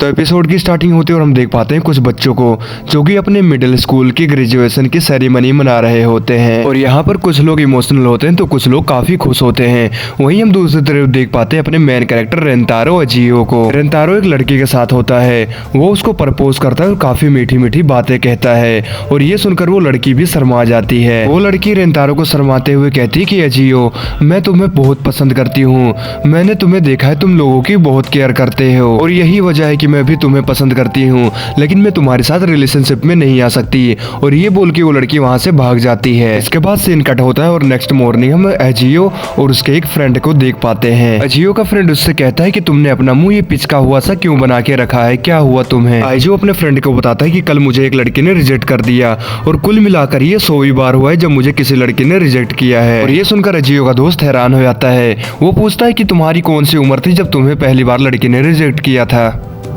तो एपिसोड की स्टार्टिंग होती है और हम देख पाते हैं कुछ बच्चों को जो कि अपने मिडिल स्कूल की ग्रेजुएशन की सेरेमनी मना रहे होते हैं और यहाँ पर कुछ लोग इमोशनल होते हैं तो कुछ लोग काफी खुश होते हैं। वहीं हम दूसरी तरफ देख पाते हैं अपने मेन कैरेक्टर रेंतारो अजियो को। रेंतारो एक लड़की के साथ होता है, वो उसको प्रपोज करता है और काफी मीठी मीठी बातें कहता है और ये सुनकर वो लड़की भी शर्मा जाती है। वो लड़की रेंतारो को शर्माते हुए कहती है कि अजियो, मैं तुम्हें बहुत पसंद करती हूँ, मैंने तुम्हें देखा है तुम लोगों की बहुत केयर करते हो और यही वजह है कि मैं भी तुम्हें पसंद करती हूँ, लेकिन मैं तुम्हारे साथ रिलेशनशिप में नहीं आ सकती। और ये बोल के वो लड़की वहाँ से भाग जाती है। इसके बाद सीन कट होता है और नेक्स्ट मॉर्निंग हम अजियो और उसके एक फ्रेंड को देख पाते हैं। अजियो का फ्रेंड उससे कहता है कि तुमने अपना मुंह ये पिचका हुआ सा क्यों बना के रखा है, क्या हुआ तुम्हें। अजियो अपने फ्रेंड को बताता है कि कल मुझे एक लड़की ने रिजेक्ट कर दिया और कुल मिलाकर ये 100वीं बार हुआ है जब मुझे किसी लड़की ने रिजेक्ट किया है। और ये सुनकर अजियो का दोस्त हैरान हो जाता है। वो पूछता है कि तुम्हारी कौन सी उम्र थी जब तुम्हें पहली बार लड़की ने रिजेक्ट किया था।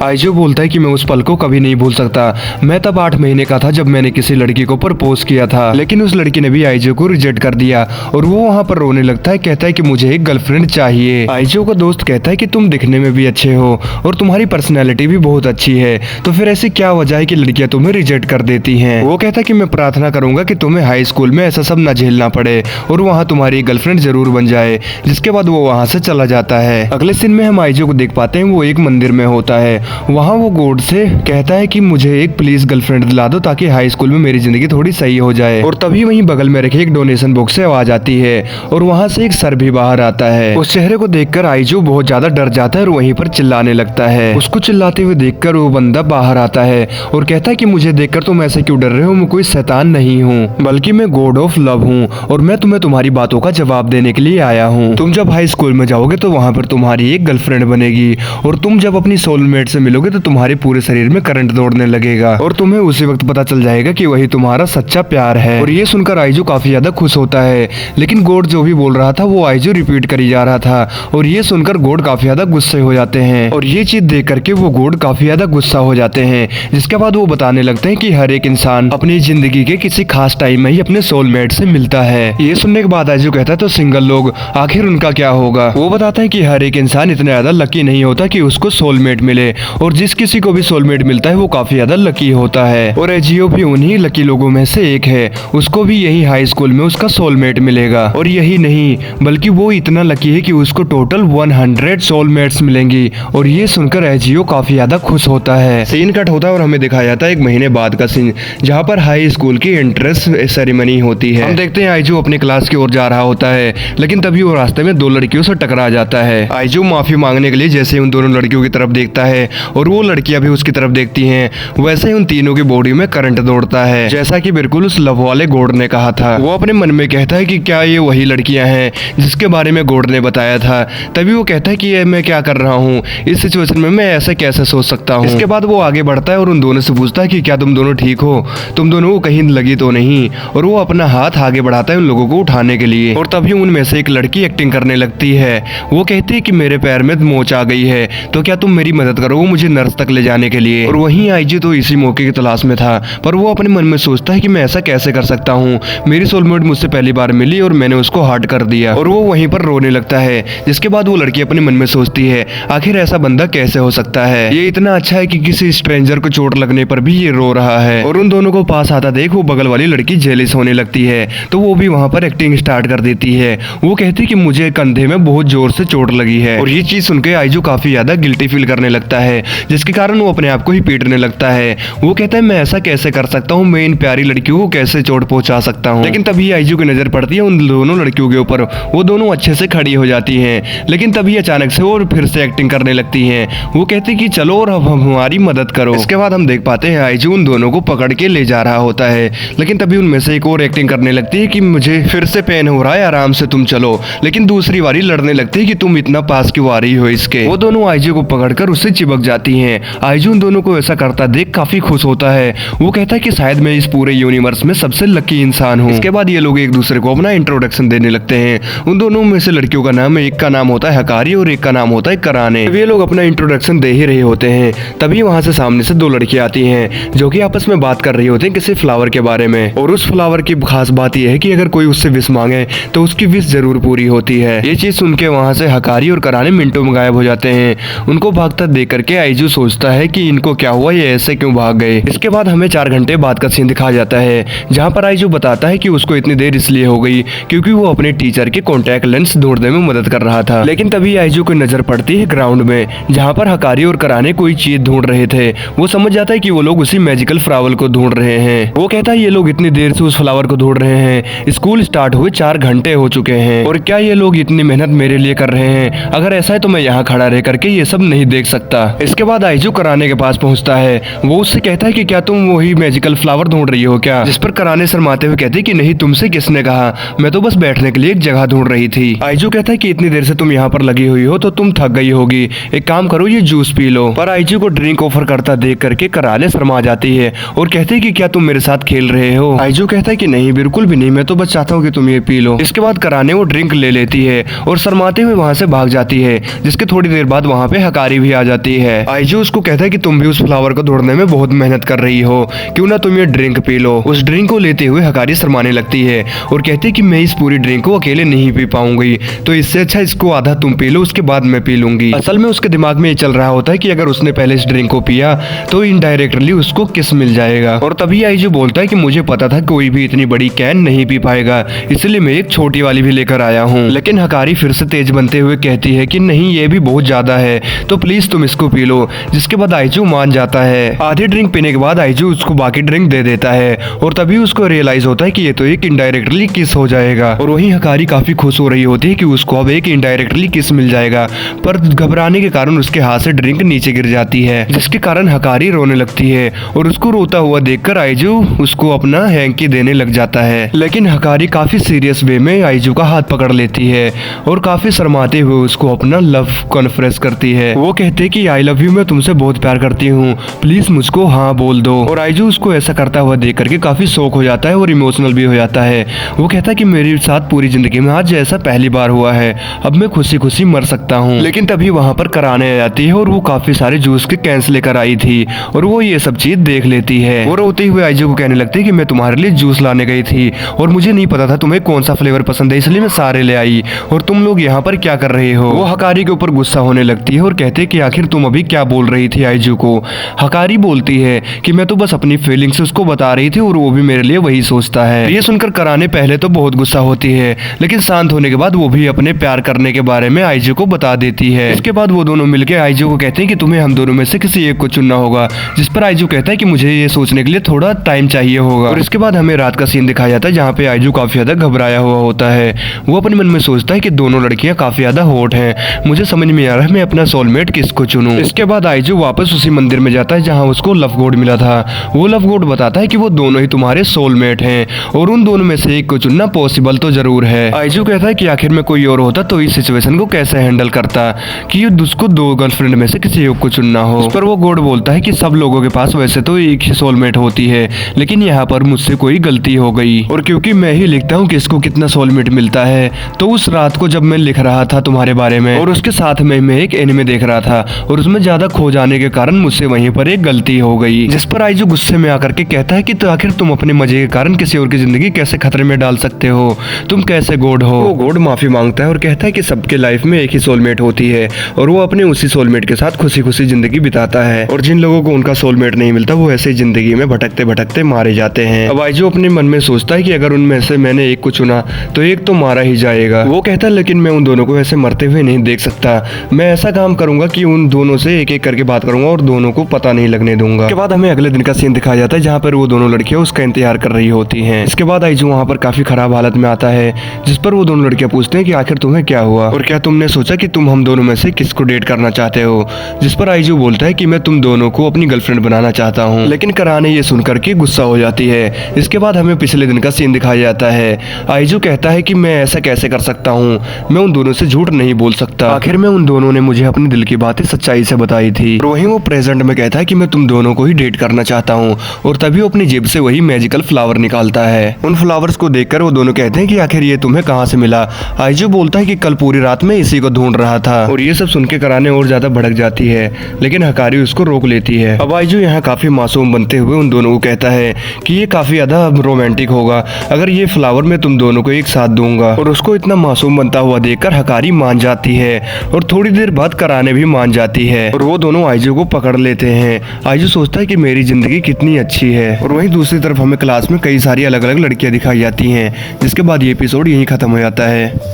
आइजो बोलता है कि मैं उस पल को कभी नहीं भूल सकता, मैं तब 8 महीने का था जब मैंने किसी लड़की को प्रपोज किया था, लेकिन उस लड़की ने भी आइजो को रिजेक्ट कर दिया और वो वहाँ पर रोने लगता है, कहता है कि मुझे एक गर्लफ्रेंड चाहिए। आइजो का दोस्त कहता है कि तुम दिखने में भी अच्छे हो और तुम्हारी पर्सनैलिटी भी बहुत अच्छी है, तो फिर ऐसी क्या वजह है कि लड़कियां तुम्हें रिजेक्ट कर देती हैं। वो कहता है कि मैं प्रार्थना करूंगा कि तुम्हें हाई स्कूल में ऐसा सब न झेलना पड़े और वहाँ तुम्हारी गर्लफ्रेंड जरूर बन जाए। जिसके बाद वो वहाँ से चला जाता है। अगले सीन में हम आइजो को देख पाते हैं, वो एक मंदिर में होता है। वहाँ वो गॉड से कहता है कि मुझे एक प्लीज गर्लफ्रेंड दिला दो ताकि हाई स्कूल में मेरी जिंदगी थोड़ी सही हो जाए। और तभी वहीं बगल में रखे एक डोनेशन बॉक्स से आवाज आती है और वहाँ से एक सर भी बाहर आता है। उस चेहरे को देखकर आइजो बहुत ज्यादा डर जाता है और वहीं पर चिल्लाने लगता है। उसको चिल्लाते हुए देखकर वो बंदा बाहर आता है और कहता है कि मुझे देखकर तुम ऐसे क्यों डर रहे हो, मैं कोई शैतान नहीं हूँ बल्कि मैं गॉड ऑफ लव हूँ और मैं तुम्हें तुम्हारी बातों का जवाब देने के लिए आया हूँ। तुम जब हाई स्कूल में जाओगे तो वहाँ पर तुम्हारी एक गर्लफ्रेंड बनेगी और तुम जब अपनी सोलमेट से मिलोगे तो तुम्हारे पूरे शरीर में करंट दौड़ने लगेगा और तुम्हें उसी वक्त पता चल जाएगा कि वही तुम्हारा सच्चा प्यार है। और ये सुनकर आइजो काफी ज्यादा खुश होता है, लेकिन गॉड जो भी बोल रहा था वो आइजो रिपीट करी जा रहा था और ये सुनकर गॉड काफी ज्यादा गुस्से हो जाते हैं और ये चीज देख करके वो गॉड काफी ज्यादा गुस्सा हो जाते हैं। जिसके बाद वो बताने लगते हैं कि हर एक इंसान अपनी जिंदगी के किसी खास टाइम में ही अपने सोलमेट से मिलता है। ये सुनने के बाद आइजो कहता है तो सिंगल लोग आखिर उनका क्या होगा। वो बताता है कि हर एक इंसान इतना ज्यादा लकी नहीं होता कि उसको सोलमेट मिले और जिस किसी को भी सोलमेट मिलता है वो काफी ज्यादा लकी होता है और अजियो भी उन्हीं लकी लोगों में से एक है। उसको भी यही हाई स्कूल में उसका सोलमेट मिलेगा और यही नहीं बल्कि वो इतना लकी है कि उसको टोटल 100 सोलमेट्स मिलेंगी। और ये सुनकर अजियो काफी ज्यादा खुश होता है। सीन कट होता है और हमें दिखाया जाता है 1 महीने बाद का सीन जहाँ पर हाई स्कूल की एंट्रेंस सेरेमनी होती है। हम देखते हैं आइजो अपने क्लास की ओर जा रहा होता है, लेकिन तभी वो रास्ते में 2 लड़कियों से टकरा जाता है। आइजो माफी मांगने के लिए जैसे उन दोनों लड़कियों की तरफ देखता है और वो लड़कियां भी उसकी तरफ देखती हैं, वैसे ही उन तीनों की बॉडी में करंट दौड़ता है जैसा कि बिल्कुल उस लव वाले गॉड ने कहा था। वो अपने मन में कहता है कि क्या ये वही लड़कियां हैं जिसके बारे में गॉड ने बताया था। तभी वो कहता है कि ये मैं क्या कर रहा हूँ, इस सिचुएशन में मैं ऐसा कैसे सोच सकता हूँ। इसके बाद वो आगे बढ़ता है और उन दोनों से पूछता है कि क्या तुम दोनों ठीक हो, तुम दोनों को कहीं लगी तो नहीं। और वो अपना हाथ आगे बढ़ाता है उन लोगों को उठाने के लिए और तभी उनमें से एक लड़की एक्टिंग करने लगती है। वो कहती है कि मेरे पैर में मोच आ गई है तो क्या तुम मेरी मदद करोगे मुझे नर्स तक ले जाने के लिए। और वहीं आइजो तो इसी मौके की तलाश में था, पर वो अपने मन में सोचता है कि मैं ऐसा कैसे कर सकता हूँ, मेरी सोलमेट मुझसे पहली बार मिली और मैंने उसको हार्ट कर दिया। और वो वहीं पर रोने लगता है। जिसके बाद वो लड़की अपने मन में सोचती है आखिर ऐसा बंदा कैसे हो सकता है, ये इतना अच्छा है कि किसी स्ट्रेंजर को चोट लगने पर भी ये रो रहा है। और उन दोनों को पास आता देख वो बगल वाली लड़की जेलिस होने लगती है तो वो भी वहाँ पर एक्टिंग स्टार्ट कर देती है। वो कहती है कि मुझे कंधे में बहुत जोर से चोट लगी है और ये चीज सुनकर आइजो काफी ज्यादा गिल्टी फील करने लगता है, जिसके कारण वो अपने आप को ही पीटने लगता है। वो कहता है मैं ऐसा कैसे कर सकता हूँ, मैं इन प्यारी लड़कियों को कैसे चोट पहुंचा सकता हूँ। लेकिन तभी आइजो की नजर पड़ती है उन दोनों लड़कियों के ऊपर। वो दोनों अच्छे से खड़ी हो जाती हैं, लेकिन तभी अचानक से वो फिर से एक्टिंग करने लगती हैं। वो कहती कि चलो और अब हमारी मदद करो। इसके बाद हम देख पाते हैं आइजो उन दोनों को पकड़ के ले जा रहा होता है, लेकिन तभी उनमें से एक और एक्टिंग करने लगती है कि मुझे फिर से पेन हो रहा है, आराम से तुम चलो। लेकिन दूसरी वाली लड़ने लगती है कि तुम इतना पास क्यों आ रही हो इसके। वो दोनों आइजो को पकड़कर उससे चिपक जाती हैं। आइजो उन दोनों को ऐसा करता देख काफी खुश होता है। वो कहता है कि शायद मैं इस पूरे यूनिवर्स में सबसे लकी इंसान हूँ। इसके बाद ये लोग एक दूसरे को अपना इंट्रोडक्शन देने लगते हैं। उन दोनों में से लड़कियों का नाम एक का नाम होता है हकारी और एक का नाम होता है कराने। ये लोग अपना इंट्रोडक्शन दे ही रहे होते हैं, तभी वहाँ से सामने से 2 लड़कियां आती हैं जो कि आपस में बात कर रही होती हैं किसी फ्लावर के बारे में। और उस फ्लावर की खास बात यह है कि अगर कोई उससे विश मांगे तो उसकी विश जरूर पूरी होती है। ये चीज सुन के वहाँ से हकारी और कराने मिनटों में गायब हो जाते हैं। उनको भागता देख करके करके आइजू सोचता है कि इनको क्या हुआ, ये ऐसे क्यों भाग गए। इसके बाद हमें 4 घंटे बाद का सीन दिखाया जाता है जहाँ पर आइजू बताता है कि उसको इतनी देर इसलिए हो गई क्योंकि वो अपने टीचर के कॉन्टैक्ट लेंस ढूंढने में मदद कर रहा था। लेकिन तभी आइजू को नजर पड़ती है ग्राउंड में जहाँ पर हकारी और कराने कोई चीज ढूंढ रहे थे। वो समझ जाता है कि वो लोग उसी मैजिकल फ्लावर को ढूंढ रहे हैं। वो कहता है ये लोग इतनी देर से उस फ्लावर को ढूंढ रहे हैं, स्कूल स्टार्ट हुए 4 घंटे हो चुके हैं और क्या ये लोग इतनी मेहनत मेरे लिए कर रहे हैं? अगर ऐसा है तो मैं यहाँ खड़ा रह करके ये सब नहीं देख सकता। इसके बाद आइजू कराने के पास पहुँचता है। वो उससे कहता है कि क्या तुम वही मैजिकल फ्लावर ढूंढ रही हो क्या? जिस पर कराने शर्माते हुए कहती कि नहीं, तुमसे किसने कहा, मैं तो बस बैठने के लिए एक जगह ढूंढ रही थी। आइजू कहता है कि इतनी देर से तुम यहाँ पर लगी हुई हो तो तुम थक गई होगी, एक काम करो ये जूस पी लो। पर आइजू को ड्रिंक ऑफर करता देख करके कराने शर्मा जाती है और कहती है कि क्या तुम मेरे साथ खेल रहे हो? आइजू कहता है कि नहीं, बिल्कुल भी नहीं, मैं तो बस चाहता हूँ कि तुम ये पी लो। इसके बाद कराने वो ड्रिंक ले लेती है और शर्माते हुए वहाँ से भाग जाती है। जिसके थोड़ी देर बाद वहाँ पे हकारी भी आ जाती है। आइजू उसको कहता है कि तुम भी उस फ्लावर को ढूंढने में बहुत मेहनत कर रही हो, क्यों ना तुम ये ड्रिंक पी लो। उस ड्रिंक को लेते हुए हकारी शर्माने लगती है और कहती है कि मैं इस पूरी ड्रिंक को अकेले नहीं पी पाऊंगी, तो इससे अच्छा इसको आधा तुम पी लो, उसके बाद मैं पी लूंगी। असल में उसके दिमाग में ये चल रहा होता है कि अगर उसने पहले इस ड्रिंक को पिया तो इनडायरेक्टली उसको किस मिल जाएगा। और तभी आइजू बोलता है कि मुझे पता था कोई भी इतनी बड़ी कैन नहीं पी पाएगा, इसलिए मैं एक छोटी वाली भी लेकर आया हूँ। लेकिन हकारी फिर से तेज बनते हुए कहती है कि नहीं, ये भी बहुत ज्यादा है, तो प्लीज तुम इसको पी लो। जिसके बाद आइजू मान जाता है। आधी ड्रिंक पीने के बाद आइजू उसको बाकी ड्रिंक दे देता है और तभी उसको रियलाइज होता है कि ये तो एक इनडायरेक्टली किस हो जाएगा। और वहीं हकारी काफी खुश हो रही होती है कि उसको अब एक इनडायरेक्टली किस मिल जाएगा, पर घबराने के कारण उसके हाथ से ड्रिंक नीचे गिर जाती है, जिसके कारण हकारी रोने लगती है और उसको रोता हुआ देखकर आइजू उसको अपना हैंकी देने लग जाता है। लेकिन हकारी काफी सीरियस वे में आइजू का हाथ पकड़ लेती है और काफी शर्माते हुए उसको अपना लव कॉन्फ्रेस करती है। वो कहते हैं कि आई लव यू, मैं तुमसे बहुत प्यार करती हूँ, प्लीज मुझको हाँ बोल दो। और आइजू उसको ऐसा करता हुआ देख करके काफी शौक हो जाता है और इमोशनल भी हो जाता है। वो कहता है कि मेरे साथ पूरी जिंदगी में आज ऐसा पहली बार हुआ है, अब मैं खुशी खुशी मर सकता हूँ। लेकिन तभी वहाँ पर कराने आ जाती है और वो काफी सारे जूस के कैंस लेकर आई थी और वो ये सब चीज देख लेती है। वो रोते हुए आइजू को कहने लगती है कि मैं तुम्हारे लिए जूस लाने गई थी और मुझे नहीं पता था तुम्हें कौन सा फ्लेवर पसंद है, इसलिए मैं सारे ले आई, और तुम लोग यहाँ पर क्या कर रहे हो? वो हकारी के ऊपर गुस्सा होने लगती है और कहते हैं कि आखिर तुम अभी क्या बोल रही थी आइजू को? हकारी बोलती है कि मैं तो बस अपनी फीलिंग्स उसको बता रही थी और वो भी मेरे लिए वही सोचता है। ये सुनकर कराने पहले तो बहुत गुस्सा होती है, लेकिन शांत होने के बाद वो भी अपने प्यार करने के बारे में आइजू को बता देती है। इसके बाद वो दोनों मिलकर आइजू को कहते हैं कि तुम्हें हम दोनों में से किसी एक को चुनना होगा, जिस पर आइजू कहता है कि मुझे ये सोचने के लिए थोड़ा टाइम चाहिए होगा। और इसके बाद हमें रात का सीन दिखाया जाता है जहाँ पे आइजू काफी ज्यादा घबराया हुआ होता है। वो अपने मन में सोचता है कि दोनों लड़कियां काफी ज्यादा हॉट हैं, मुझे समझ में आ रहा है मैं अपना सोलमेट किसको चुनूं। इसके बाद आइजू वापस उसी मंदिर में जाता है जहाँ उसको लव गॉड मिला था। वो लव गॉड बताता है कि वो दोनों ही तुम्हारे सोलमेट हैं और उन दोनों में से एक को चुनना पॉसिबल तो जरूर है। आइजू कहता है कि आखिर में कोई और होता तो इस सिचुएशन को कैसे हैंडल करता कि उसको 2 गर्लफ्रेंड में से किसी एक को चुनना हो। इस पर वो गॉड बोलता है कि सब लोगों के पास वैसे तो एक ही सोलमेट होती है, लेकिन यहाँ पर मुझसे कोई गलती हो गई, और क्योंकि मैं ही लिखता हूँ किसको कितना सोलमेट मिलता है, तो उस रात को जब मैं लिख रहा था तुम्हारे बारे में और उसके साथ में मैं एक एनिमे देख रहा था और उसमें ज्यादा खो जाने के कारण मुझसे वहीं पर एक गलती हो गई। जिस पर आइजू गुस्से में आकर के कहता है कि तो आखिर तुम अपने मजे के कारण किसी और की जिंदगी कैसे खतरे में डाल सकते हो, तुम कैसे गॉड हो? वो गॉड माफी मांगता है और कहता है कि सबके लाइफ में एक ही सोलमेट होती है और वो अपने उसी सोलमेट के साथ खुशी खुशी जिंदगी बिताता है, और जिन लोगों को उनका सोलमेट नहीं मिलता वो ऐसे जिंदगी में भटकते भटकते मारे जाते हैं। अब आइजू अपने मन में सोचता है कि अगर उनमें से मैंने एक को चुना तो एक तो मारा ही जाएगा। वो कहता है लेकिन मैं उन दोनों को ऐसे मरते हुए नहीं देख सकता, मैं ऐसा काम करूंगा कि उन दोनों से एक एक करके बात करूंगा और दोनों को पता नहीं लगने दूंगा। इसके बाद हमें अगले दिन का सीन दिखाया जाता है जहाँ पर वो दोनों लड़कियां उसका इंतजार कर रही होती हैं। इसके बाद आइजू वहाँ पर काफी खराब हालत में आता है, जिस पर वो दोनों लड़कियां पूछते हैं कि आखिर तुम्हें क्या हुआ और क्या तुमने सोचा कि तुम हम दोनों में से किसको डेट करना चाहते हो? जिस पर आइजू बोलता है कि मैं तुम दोनों को अपनी गर्लफ्रेंड बनाना चाहता हूँ, लेकिन कराने ये सुनकर के गुस्सा हो जाती है। इसके बाद हमें पिछले दिन का सीन दिखाया जाता है। आइजू कहता है कि मैं ऐसा कैसे कर सकता हूँ, मैं उन दोनों से झूठ नहीं बोल सकता, आखिर में उन दोनों ने मुझे अपने दिल की बातें सच्चाई से बताई थी। वहीं वो प्रेजेंट में कहता है कि मैं तुम दोनों को ही डेट करना चाहता हूँ, और तभी वो अपनी जेब से वही मैजिकल फ्लावर निकालता है। उन फ्लावर्स को देखकर वो दोनों कहते हैं कि आखिर ये तुम्हें कहाँ से मिला? आइजू बोलता है कि कल पूरी रात में इसी को ढूंढ रहा था, और ये सब सुन के कराने और ज्यादा भड़क जाती है, लेकिन हकारी उसको रोक लेती है। अब आइजू यहाँ काफी मासूम बनते हुए उन दोनों को कहता है कि ये काफी ज्यादा रोमांटिक होगा अगर ये फ्लावर मैं तुम दोनों को एक साथ दूंगा, और उसको इतना मासूम बनता हुआ देखकर हकारी मान जाती है और थोड़ी देर बाद कराने भी मान जाती है। है और वो दोनों आइजू को पकड़ लेते हैं। आइजू सोचता है कि मेरी जिंदगी कितनी अच्छी है। और वहीं दूसरी तरफ हमें क्लास में कई सारी अलग अलग लड़कियां दिखाई जाती हैं, जिसके बाद ये एपिसोड यहीं खत्म हो जाता है।